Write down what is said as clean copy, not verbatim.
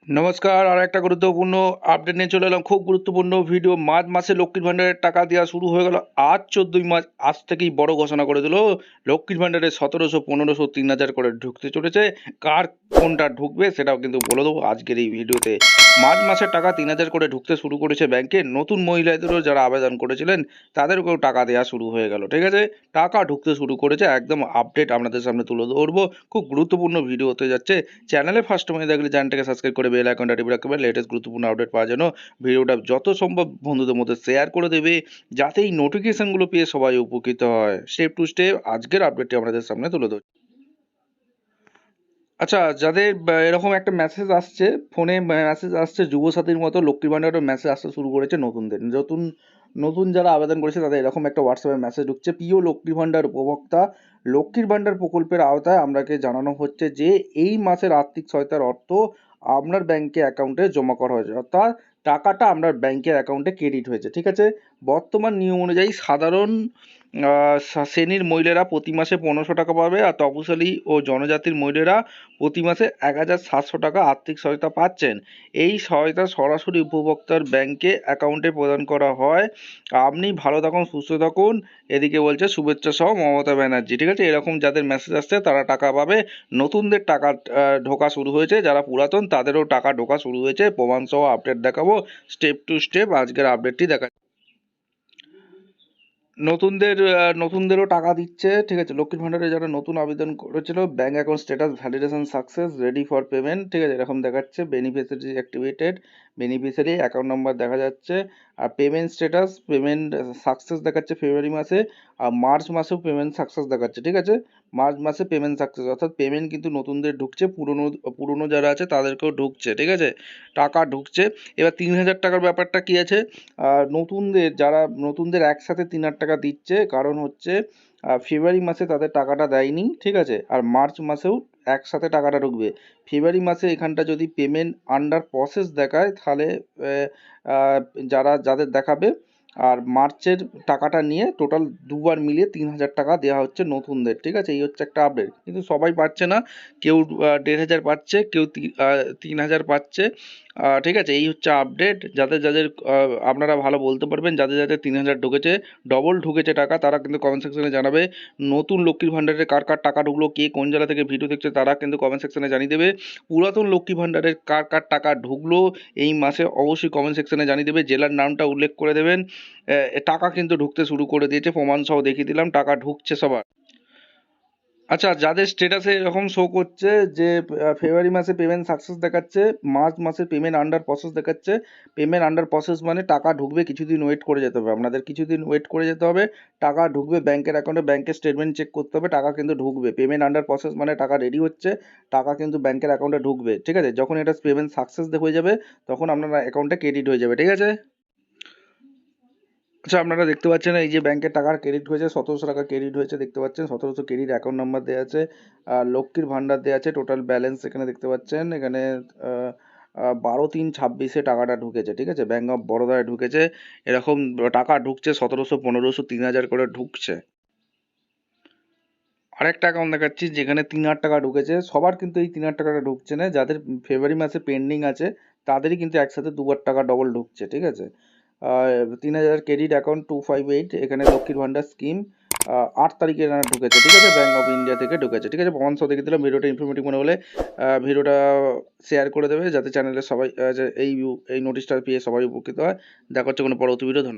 নমস্কার, আর একটা গুরুত্বপূর্ণ আপডেট নিয়ে চলে এলাম। খুব গুরুত্বপূর্ণ ভিডিও। মার্চ মাসে লক্ষ্মীর ভাণ্ডারের টাকা দেওয়া শুরু হয়ে গেল। আজ 14ই মার্চ, আজ থেকেই বড় ঘোষণা করে দিল লক্ষ্মীর ভাণ্ডারে 1700, 1500, 3000 করে ঢুকতে চলেছে। কার কোনটা ঢুকবে সেটাও কিন্তু বলে দেবো আজকের এই ভিডিওতে। মার্চ মাসের টাকা 3000 করে ঢুকতে শুরু করেছে ব্যাংকে। নতুন মহিলাদেরও যারা আবেদন করেছিলেন তাদেরকেও টাকা দেওয়া শুরু হয়ে গেল। ঠিক আছে, টাকা ঢুকতে শুরু করেছে, একদম আপডেট আপনাদের সামনে তুলে ধরবো। খুব গুরুত্বপূর্ণ ভিডিও হতে যাচ্ছে। চ্যানেলে ফার্স্ট টাইম দেখলে চ্যানেলটাকে সাবস্ক্রাইব করে বেল আইকনটা টিপে রাখবে লেটেস্ট গুরুত্বপূর্ণ আপডেট পাওয়ার জন্য। ভিডিওটা যত সম্ভব বন্ধুদের মধ্যে শেয়ার করে দেবে, যাতে এই নোটিফিকেশনগুলো পেয়ে সবাই উপকৃত হয়। স্টেপ টু স্টেপ আজকের আপডেটটি আমাদের সামনে তুলে ধরছি। আচ্ছা, যাদের এরকম একটা মেসেজ আসছে, ফোনে মেসেজ আসছে যুবসাথীর মতো, লক্ষ্মীর ভাণ্ডারের মেসেজ আসতে শুরু করেছে নতুনদের। নতুন নতুন যারা আবেদন করেছে তাদের এরকম একটা হোয়াটসঅ্যাপে মেসেজ ঢুকছে। প্রিয় লক্ষ্মীর ভাণ্ডার উপভোক্তা, লক্ষ্মীর ভাণ্ডার প্রকল্পের আওতায় আপনাকে জানানো হচ্ছে যে এই মাসের আর্থিক সহায়তার অর্থ আপনার ব্যাংকে অ্যাকাউন্টে জমা করা হয়েছে, অর্থাৎ টাকাটা আপনার ব্যাংকের অ্যাকাউন্টে ক্রেডিট হয়েছে। ঠিক আছে, বর্তমান নিয়ম অনুযায়ী সাধারণ শ্রেণীর মহিলারা প্রতি মাসে 1500 টাকা পাবে, আর তপশিলি ও জনজাতির মহিলারা প্রতি মাসে 1700 টাকা আর্থিক সহায়তা পাচ্ছেন। এই সহায়তা সরাসরি উপভোক্তার ব্যাংকে অ্যাকাউন্টে প্রদান করা হয়। আপনি ভালো থাকুন, সুস্থ থাকুন, এদিকে বলছে শুভেচ্ছা সহ মমতা ব্যানার্জি। ঠিক আছে, এরকম যাদের মেসেজ আসছে তারা টাকা পাবে। নতুনদের টাকা ঢোকা শুরু হয়েছে, যারা পুরাতন তাদেরও টাকা ঢোকা শুরু হয়েছে। প্রমাণ সহ আপডেট দেখাবো, স্টেপ টু স্টেপ আজকের আপডেটটি দেখা। নতুনদেরও টাকা দিচ্ছে। ঠিক আছে, লক্ষ্মীর ভাণ্ডারে যারা নতুন আবেদন করেছিল, bank account status validation success, ready for payment. ঠিক আছে, এরকম দেখাচ্ছে। Beneficiary activated, beneficiary account number দেখা যাচ্ছে। আর পেমেন্ট স্ট্যাটাস, পেমেন্ট সাকসেস দেখাচ্ছে ফেব্রুয়ারি মাসে। আর মার্চ মাসেও পেমেন্ট সাকসেস দেখাচ্ছে। ঠিক আছে, মার্চ মাসে পেমেন্ট সাকসেস, অর্থাৎ পেমেন্ট কিন্তু নতুনদের ঢুকছে, পুরনো যারা আছে তাদেরকেও ঢুকছে। ঠিক আছে, টাকা ঢুকছে। এবার 3000 টাকার ব্যাপারটা কি আছে, নতুনদের একসাথে 3000 টাকা দিচ্ছে, কারণ হচ্ছে ফেব্রুয়ারি মাসে তাদের টাকাটা দেয়নি। ঠিক আছে, আর মার্চ মাসেও একসাথে টাকাটা ঢুকবে। ফেব্রুয়ারি মাসে এখানটা যদি পেমেন্ট আন্ডার প্রসেস দেখায় তাহলে যাদের দেখাবে, আর মার্চের টাকাটা নিয়ে টোটাল দুবার মিলিয়ে 3000 টাকা দেওয়া হচ্ছে নতুনদের। ঠিক আছে, এই হচ্ছে একটা আপডেট, কিন্তু সবাই পাচ্ছে না। কেউ 1500 পাচ্ছে, কেউ 3000 পাচ্ছে। ঠিক আছে, এই হচ্ছে আপডেট। যাদের যাদের আপনারা ভালো বলতে পারবেন, যাদের যাদের 3000 ঢুকেছে, ডবল ঢুকেছে টাকা, তারা কিন্তু কমেন্ট সেকশনে জানাবে। নতুন লক্ষ্মীর ভাণ্ডারে কার কার টাকা ঢুকলো, কে কোন জেলা থেকে ভিডিও দেখছে তারা কিন্তু কমেন্ট সেকশনে জানিয়ে দেবে। পুরাতন লক্ষ্মী ভাণ্ডারের কার কার টাকা ঢুকলো এই মাসে অবশ্যই কমেন্ট সেকশনে জানিয়ে দেবে। জেলার নামটা উল্লেখ করে দেবেন। টাকা কিন্তু ঢুকতে শুরু করে দিয়েছে, প্রমাণ সহ দেখিয়ে দিলাম, টাকা ঢুকছে সবার। আচ্ছা, যাদের স্ট্যাটাসে এরকম শো করছে যে ফেব্রুয়ারি মাসে পেমেন্ট সাকসেস দেখাচ্ছে, মার্চ মাসে পেমেন্ট আন্ডার প্রসেস দেখাচ্ছে। পেমেন্ট আন্ডার প্রসেস মানে টাকা ঢুকবে, কিছুদিন ওয়েট করে যেতে হবে, আপনাদের কিছুদিন ওয়েট করে যেতে হবে। টাকা ঢুকবে ব্যাংকের অ্যাকাউন্টে, ব্যাংকের স্টেটমেন্ট চেক করতে হবে, টাকা কিন্তু ঢুকবে। পেমেন্ট আন্ডার প্রসেস মানে টাকা রেডি হচ্ছে, টাকা কিন্তু ব্যাংকের অ্যাকাউন্টে ঢুকবে। ঠিক আছে, যখন এটা পেমেন্ট সাকসেস হয়ে যাবে তখন আপনার অ্যাকাউন্টে ক্রেডিট হয়ে যাবে। ঠিক আছে। আচ্ছা, আপনারা দেখতে পাচ্ছেন এই যে ব্যাংকের টাকার ক্রেডিট হয়েছে, 1700 টাকা ক্রেডিট হয়েছে, দেখতে পাচ্ছেন 1700 ক্রেডিট, অ্যাকাউন্ট নাম্বার দেওয়া আছে, লক্ষ্মীর ভাণ্ডার দেওয়া আছে, টোটাল ব্যালেন্স এখানে দেখতে পাচ্ছেন। এখানে 12/3/26 টাকাটা ঢুকেছে। ঠিক আছে, ব্যাঙ্ক অফ বরোদায় ঢুকেছে। এরকম টাকা ঢুকছে 1700, 1500, 3000 করে ঢুকছে। আরেকটা অ্যাকাউন্ট দেখাচ্ছি যেখানে 3000 টাকা ঢুকেছে। সবার কিন্তু এই 3000 টাকাটা ঢুকছে না, যাদের ফেব্রুয়ারি মাসে পেন্ডিং আছে তাদেরই কিন্তু একসাথে দুবার টাকা ডবল ঢুকছে। ঠিক আছে, 3000 ক্রেডিট অ্যাকাউন্ট 258, এখানে লক্ষ্মীর ভাণ্ডার স্কিম 8 তারিখে ঢুকেছে। ঠিক আছে, ব্যাঙ্ক অফ ইন্ডিয়া থেকে ঢুকেছে। ঠিক আছে, প্রমাণ সহ দেখে দিলাম। ভিডিওটা ইনফরমেটিভ মনে হলে ভিডিওটা শেয়ার করে দেবে, যাতে চ্যানেলের সবাই এই নোটিশটা পেয়ে সবাই উপকৃত হয়। দেখা হচ্ছে কোনো পরবর্তী ভিডিও। ধন্যবাদ।